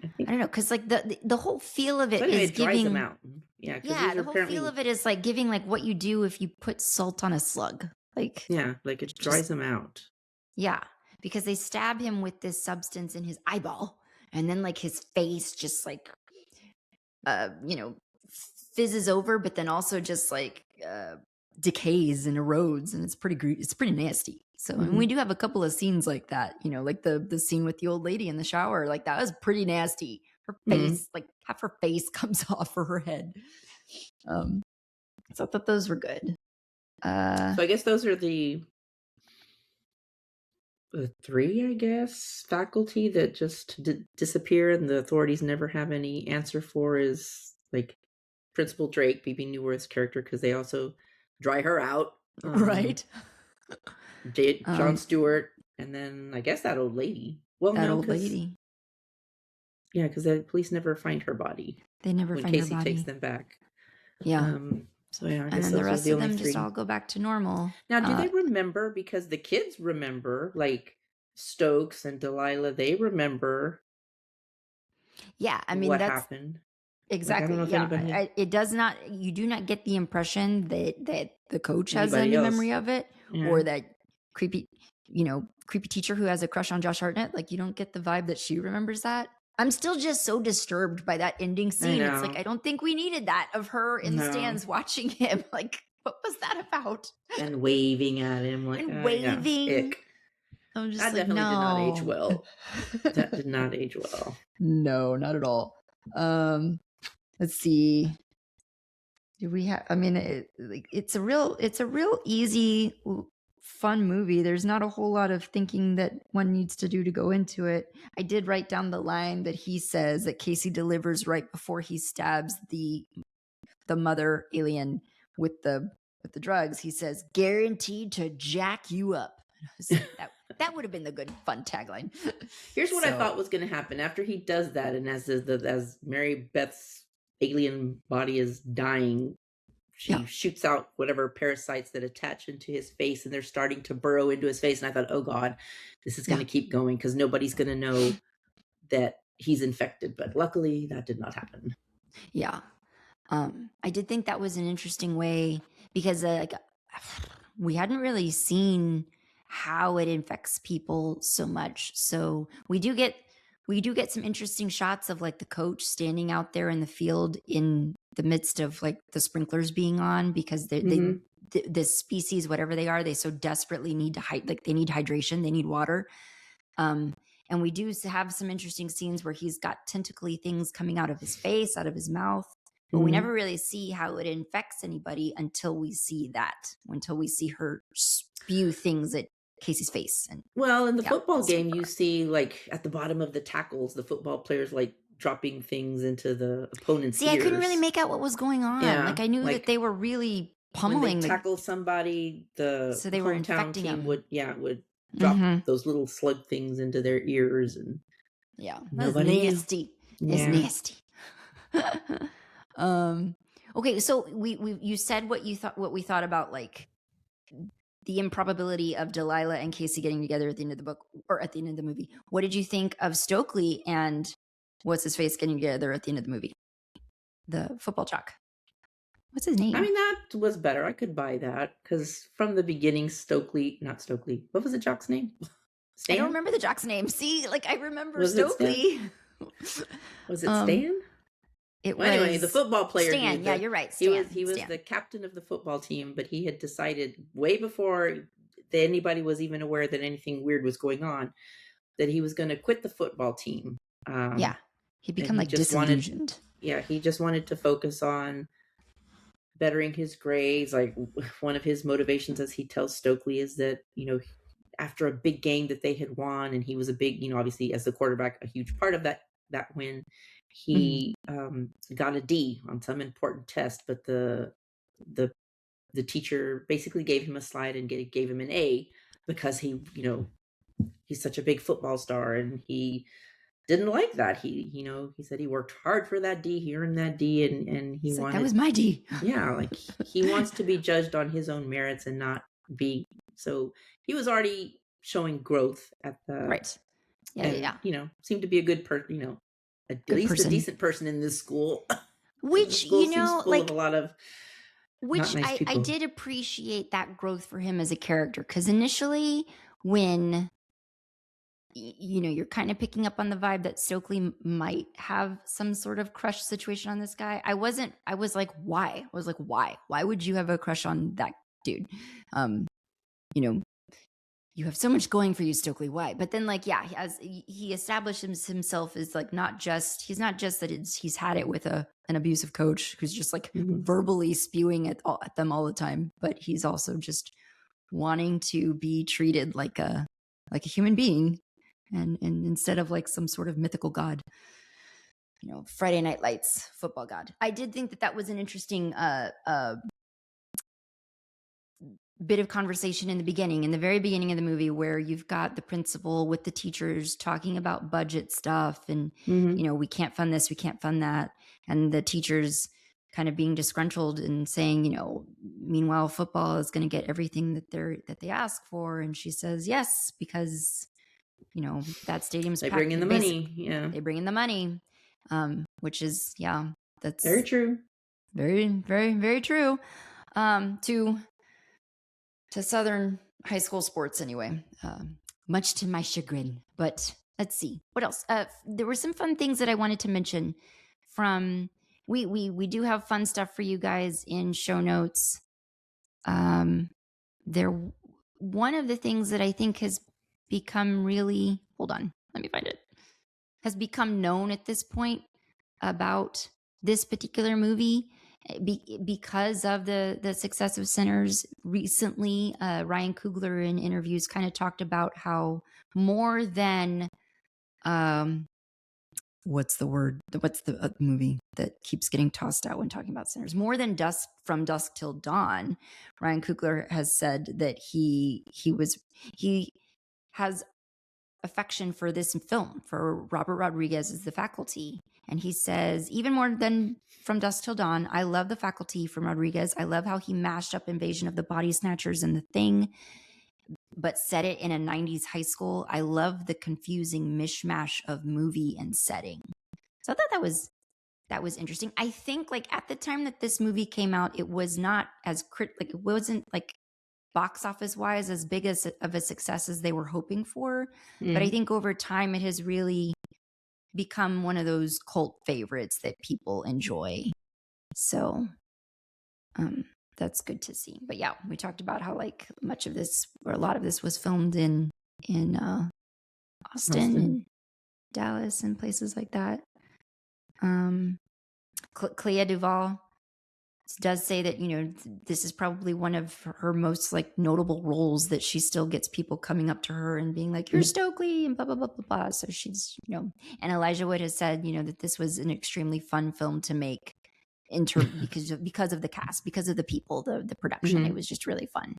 S1: I don't know, because like the whole feel of it is giving
S2: them out. Yeah,
S1: the whole feel of it is like giving like what you do if you put salt on a slug. Like,
S2: yeah, like it dries them out.
S1: Yeah, because they stab him with this substance in his eyeball, and then like his face just like fizzes over, but then also just like decays and erodes, and it's pretty nasty. So and we do have a couple of scenes like that, like the scene with the old lady in the shower, like that was pretty nasty. Her face, like half her face comes off of her head. So I thought those were good.
S2: So I guess those are the three, I guess, faculty that just disappear and the authorities never have any answer for, is like Principal Drake, B.B. Newworth's character, because they also dry her out.
S1: Right.
S2: Jon Stewart, and then I guess that old lady. Well, that old lady. Yeah, because the police never find her body.
S1: They never find her body.
S2: When Casey takes them back.
S1: Yeah.
S2: So yeah, I guess
S1: and then the rest of them just all go back to normal.
S2: Now, do they remember? Because the kids remember, like Stokes and Delilah, they remember.
S1: Yeah, I mean,
S2: what happened.
S1: Exactly. Like, it does not. You do not get the impression that the coach has any memory of it, or that creepy teacher who has a crush on Josh Hartnett. Like, you don't get the vibe that she remembers that. I'm still just so disturbed by that ending scene. It's like, I don't think we needed that of her in the stands watching him. Like, what was that about?
S2: And waving at him, like,
S1: and waving.
S2: Yeah.
S1: I'm just
S2: that
S1: like,
S2: definitely
S1: no.
S2: did not age well. That did not age well.
S1: No, not at all. Let's see. Do we have? I mean, it's a real easy, fun movie. There's not a whole lot of thinking that one needs to do to go into it. I did write down the line that he says that Casey delivers right before he stabs the mother alien with the drugs. He says, "Guaranteed to jack you up." That would have been the good fun tagline.
S2: Here's what I thought was going to happen after he does that, and as Mary Beth's alien body is dying, she shoots out whatever parasites that attach into his face, and they're starting to burrow into his face. And I thought, oh God, this is going to keep going because nobody's going to know that he's infected. But luckily, that did not happen.
S1: Yeah. I did think that was an interesting way, because we hadn't really seen how it infects people so much. So we do get some interesting shots of like the coach standing out there in the field in the midst of like the sprinklers being on, because the species, whatever they are, they so desperately need they need hydration, they need water. And we do have some interesting scenes where he's got tentacly things coming out of his face, out of his mouth. but we never really see how it infects anybody until we see her spew things at Casey's face. And
S2: well, in the football game, you see like at the bottom of the tackles, the football players like dropping things into the opponent's ears.
S1: I couldn't really make out what was going on. Yeah, like I knew that they were really pummeling.
S2: When they tackle somebody, the hometown team would drop those little slug things into their ears, and
S1: that's nasty. Yeah. It's nasty. Okay, so you said what we thought about like the improbability of Delilah and Casey getting together at the end of the book or at the end of the movie. What did you think of Stokely and what's his face getting together at the end of the movie? The football jock. What's his name?
S2: I mean, that was better. I could buy that because from the beginning, not Stokely. What was the jock's name?
S1: Stan? I don't remember the jock's name. See, like I remember Stokely.
S2: Was it Stan? Anyway, the football player.
S1: Stan, you're right. Stan.
S2: He was the captain of the football team, but he had decided way before anybody was even aware that anything weird was going on that he was going to quit the football team.
S1: He'd become like disillusioned.
S2: He just wanted to focus on bettering his grades. Like one of his motivations, as he tells Stokely, is that, after a big game that they had won, and he was a big, obviously as the quarterback, a huge part of that win, he got a D on some important test, but the teacher basically gave him a slide and gave him an A because he's such a big football star, and he didn't like that. He said he worked hard for that D. He earned that D, and he wanted,
S1: that was my D.
S2: Yeah, like he wants to be judged on his own merits and not be. So he was already showing growth at the
S1: right.
S2: Seemed to be a good person. At least a decent person in this school.
S1: Which
S2: full of a lot of.
S1: Which nice I did appreciate that growth for him as a character, because initially when you're kind of picking up on the vibe that Stokely might have some sort of crush situation on this guy. I was like, why? Why would you have a crush on that dude? You have so much going for you, Stokely. Why? But then he establishes himself as like, he's not just that he's had it with an abusive coach who's just like verbally spewing at them all the time, but he's also just wanting to be treated like a human being. And instead of like some sort of mythical god, Friday Night Lights football god. I did think that was an interesting bit of conversation in the very beginning of the movie, where you've got the principal with the teachers talking about budget stuff and, we can't fund this, we can't fund that. And the teachers kind of being disgruntled and saying, meanwhile, football is going to get everything that they ask for. And she says, yes, because that stadium's
S2: packed. They bring in the money. Yeah.
S1: They bring in the money. Which is, that's
S2: very true.
S1: Very, very, very true. To Southern high school sports anyway, much to my chagrin. But let's see. What else? There were some fun things that I wanted to mention from, we do have fun stuff for you guys in show notes. One of the things that I think has become really, hold on, let me find it, has become known at this point about this particular movie because of the success of Sinners. Recently, Ryan Coogler in interviews kind of talked about how more than, what's the movie that keeps getting tossed out when talking about Sinners? More than From Dusk Till Dawn, Ryan Coogler has said that he has affection for this film, for Robert Rodriguez as the faculty. And he says, even more than From Dusk Till Dawn, I love the faculty from Rodriguez. I love how he mashed up Invasion of the Body Snatchers and The Thing, but set it in a 90s high school. I love the confusing mishmash of movie and setting. So I thought that was interesting. I think like at the time that this movie came out, it was not as it wasn't like box office wise as big of a success as they were hoping for. But I think over time it has really become one of those cult favorites that people enjoy. So that's good to see. But yeah, we talked about how like much of this or a lot of this was filmed in Austin and Dallas and places like that. Clea DuVall does say that, this is probably one of her most like notable roles, that she still gets people coming up to her and being like, "You're Stokely," and blah, blah, blah, blah, blah. So she's, and Elijah Wood has said, that this was an extremely fun film to make because of the cast, because of the people, the production. It was just really fun.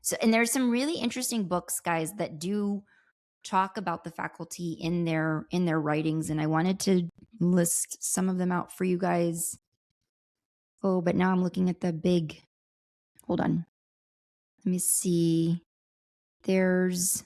S1: So, and there's some really interesting books, guys, that do talk about the faculty in their writings. And I wanted to list some of them out for you guys. Oh, but now I'm looking at hold on. Let me see. There's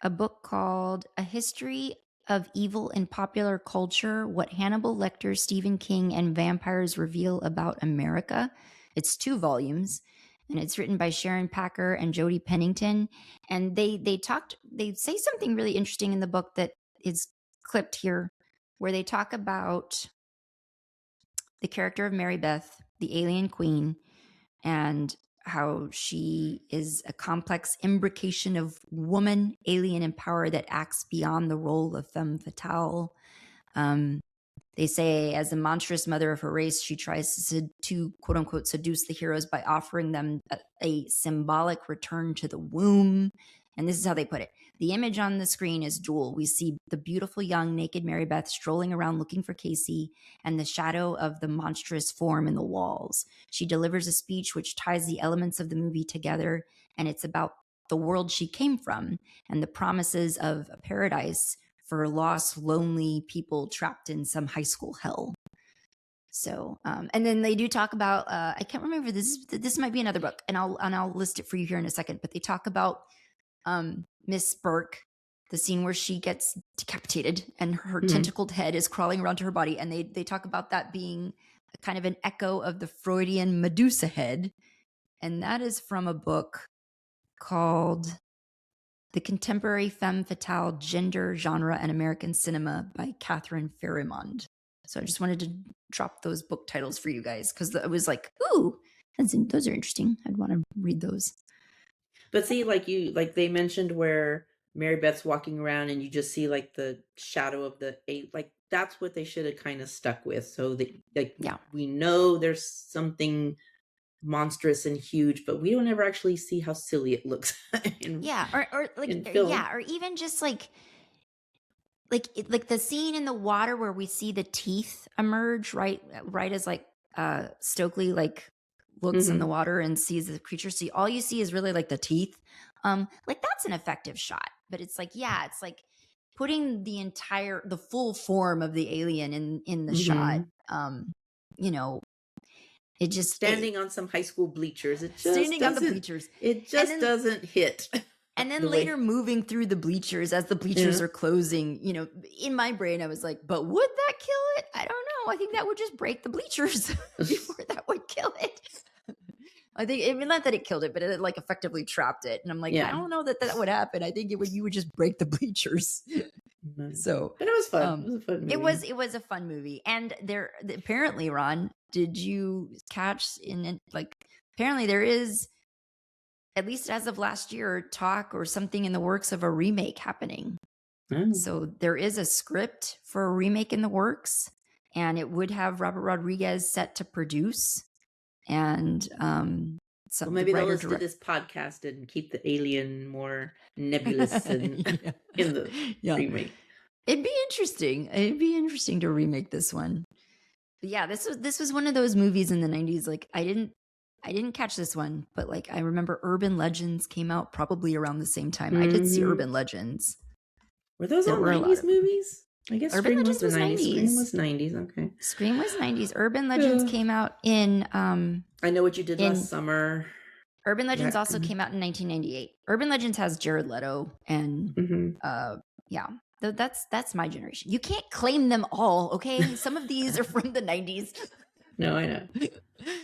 S1: a book called A History of Evil in Popular Culture, What Hannibal Lecter, Stephen King, and Vampires Reveal About America. It's 2 volumes, and it's written by Sharon Packer and Jodie Pennington. And they say something really interesting in the book that is clipped here, where they talk about the character of Mary Beth, the alien queen, and how she is a complex imbrication of woman, alien, and power that acts beyond the role of femme fatale. They say, as a monstrous mother of her race, she tries to quote unquote seduce the heroes by offering them a symbolic return to the womb. And this is how they put it. The image on the screen is dual. We see the beautiful young naked Mary Beth strolling around looking for Casey, and the shadow of the monstrous form in the walls. She delivers a speech which ties the elements of the movie together, and it's about the world she came from and the promises of a paradise for lost, lonely people trapped in some high school hell. So, and then they do talk about, I can't remember, this might be another book, and I'll list it for you here in a second, but they talk about Miss Burke, the scene where she gets decapitated and her tentacled head is crawling around to her body. And they talk about that being kind of an echo of the Freudian Medusa head. And that is from a book called The Contemporary Femme Fatale Gender, Genre, and American Cinema by Catherine Fairmond. So I just wanted to drop those book titles for you guys, because it was like, ooh, those are interesting. I'd want to read those.
S2: But see, like they mentioned where Mary Beth's walking around and you just see like the shadow of the eight, like that's what they should have kind of stuck with. So that we know there's something monstrous and huge, but we don't ever actually see how silly it looks.
S1: Or even just like the scene in the water where we see the teeth emerge, right as like Stokely like looks in the water and sees the creature. So all you see is really like the teeth. Like that's an effective shot, but it's like, it's like putting the full form of the alien in the shot. It just
S2: standing on some high school bleachers. It just
S1: standing on the bleachers.
S2: It just doesn't hit.
S1: And then later moving through the bleachers as the bleachers are closing, in my brain, I was like, but would that kill it? I don't know. I think that would just break the bleachers before that would kill it. I think not that it killed it, but it like effectively trapped it. And I'm like, I don't know that would happen. I think you would just break the bleachers. So,
S2: but it was fun. It was a fun movie.
S1: It was a fun movie. And there apparently, Ron, did you catch apparently there is, at least as of last year, talk or something in the works of a remake happening. So there is a script for a remake in the works, and it would have Robert Rodriguez set to produce. And
S2: so maybe they'll listen to this podcast and keep the alien more nebulous in the remake.
S1: It'd be interesting. It'd be interesting to remake this one. But yeah, this was one of those movies in the 90s. Like I didn't catch this one, but like I remember Urban Legends came out probably around the same time. I did see Urban Legends.
S2: Were those all 90s movies? I guess
S1: Urban Legends was 90s.
S2: Scream was 90s. Okay.
S1: Scream was 90s. Urban Legends came out in
S2: I Know What You Did Last Summer.
S1: Urban Legends also came out in 1998. Urban Legends has Jared Leto and that's my generation. You can't claim them all, okay? Some of these are from the 90s.
S2: No, I know.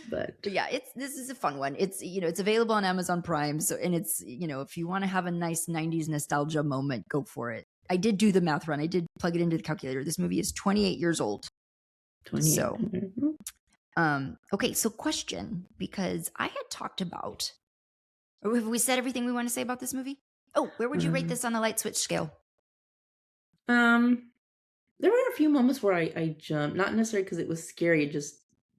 S2: But
S1: yeah, this is a fun one. It's it's available on Amazon Prime. So and it's if you want to have a nice 90s nostalgia moment, go for it. I did do the math run. I did plug it into the calculator. This movie is 28 years old.
S2: 28.
S1: So okay, so question, because I had talked about, or have we said everything we want to say about this movie? Oh, where would you rate this on the light switch scale?
S2: There were a few moments where I jumped, not necessarily because it was scary, just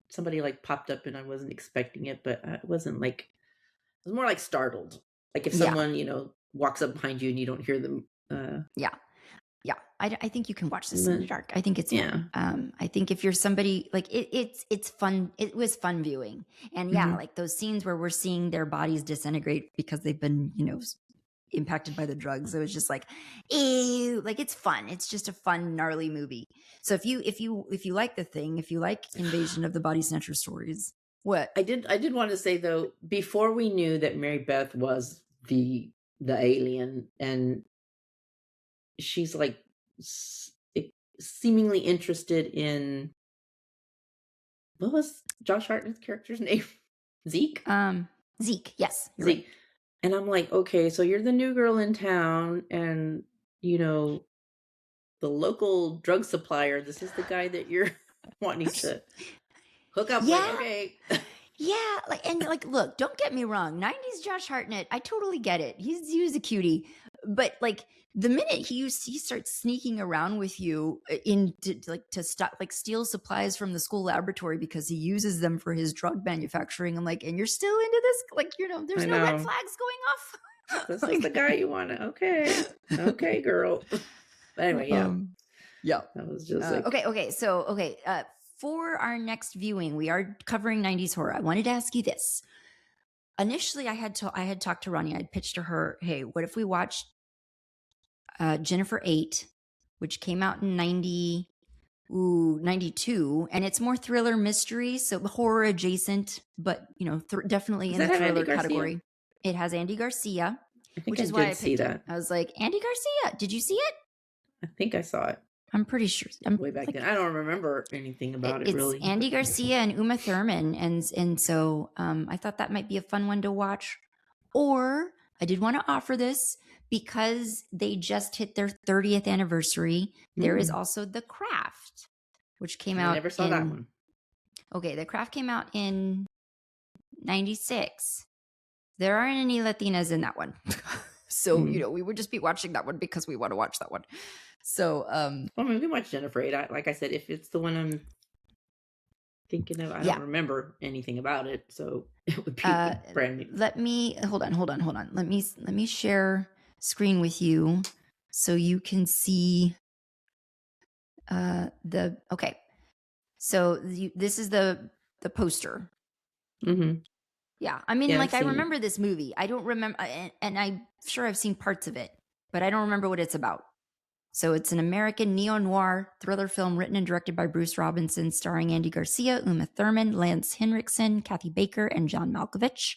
S2: somebody like popped up and I wasn't expecting it, but I wasn't like, it was more like startled. Like if someone, walks up behind you and you don't hear them.
S1: Yeah. I think you can watch this in the dark. I think it's fun. I think if you're somebody like it's fun. It was fun viewing. And like those scenes where we're seeing their bodies disintegrate because they've been, impacted by the drugs. It was just like, ew, like it's fun. It's just a fun, gnarly movie. So if you like The Thing, if you like Invasion of the Body Snatcher stories, what?
S2: I did want to say though, before we knew that Mary Beth was the alien, and she's like seemingly interested in, what was Josh Hartnett's character's name? Zeke?
S1: Zeke, yes.
S2: Zeke. Right. And I'm like, okay, so you're the new girl in town, and the local drug supplier, this is the guy that you're wanting to hook up with. Okay.
S1: Yeah, look, don't get me wrong. 90s Josh Hartnett, I totally get it. He was a cutie. But like the minute he starts sneaking around with you to stop, like steal supplies from the school laboratory because he uses them for his drug manufacturing, I'm like, and you're still into this? Like, there's no red flags going off.
S2: This is the guy you want to, okay, girl. But anyway,
S1: yeah.
S2: That was just
S1: like... For our next viewing, we are covering 90s horror. I wanted to ask you this. Initially, I had talked to Ronnie. I pitched to her, hey, what if we watched Jennifer 8, which came out in 92, and it's more thriller mystery, so horror adjacent, but definitely in the thriller category. It has Andy Garcia, which is why I picked it. I was like, Andy Garcia, did you see it?
S2: I think I saw it.
S1: I'm pretty sure.
S2: Way back then. I don't remember anything about it really.
S1: It's Andy Garcia and Uma Thurman. And so I thought that might be a fun one to watch. Or I did want to offer this because they just hit their 30th anniversary. There is also The Craft, which came out. I
S2: never saw that one.
S1: Okay, The Craft came out in 96. There aren't any Latinas in that one. So, we would just be watching that one because we want to watch that one. So,
S2: well, we watch Jennifer 8. Like I said, if it's the one I'm thinking of, I don't remember anything about it, so it would be brand new.
S1: Let me hold on. Let me share screen with you so you can see okay. So this is the poster.
S2: Mm-hmm.
S1: Yeah, I mean, I remember this movie. I don't remember, and I'm sure I've seen parts of it, but I don't remember what it's about. So it's an American neo-noir thriller film written and directed by Bruce Robinson, starring Andy Garcia, Uma Thurman, Lance Henriksen, Kathy Baker, and John Malkovich.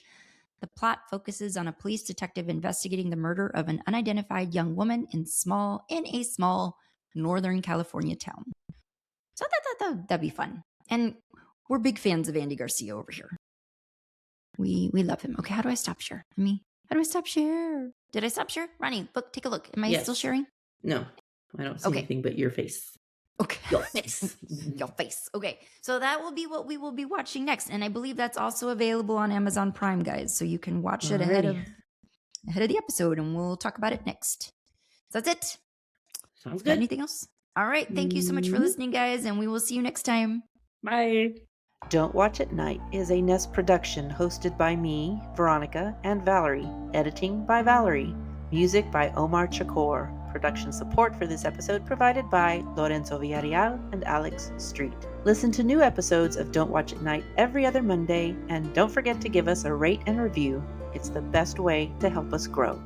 S1: The plot focuses on a police detective investigating the murder of an unidentified young woman in a small Northern California town. So that'd be fun. And we're big fans of Andy Garcia over here. We love him. Okay, how do I stop share? How do I stop share? Did I stop share? Ronnie, look, take a look. Am I still sharing?
S2: No, I don't see anything but your face.
S1: Okay. Your face. Your face. Okay. So that will be what we will be watching next. And I believe that's also available on Amazon Prime, guys. So you can watch it ahead of the episode, and we'll talk about it next. So that's it.
S2: Sounds good.
S1: Anything else? All right. Thank you so much for listening, guys, and we will see you next time.
S2: Bye.
S3: Don't Watch at Night is a Nest production hosted by me, Veronica, and Valerie. Editing by Valerie. Music by Omar Chakor. Production support for this episode provided by Lorenzo Villarreal and Alex Street. Listen to new episodes of Don't Watch at Night every other Monday, and don't forget to give us a rate and review. It's the best way to help us grow.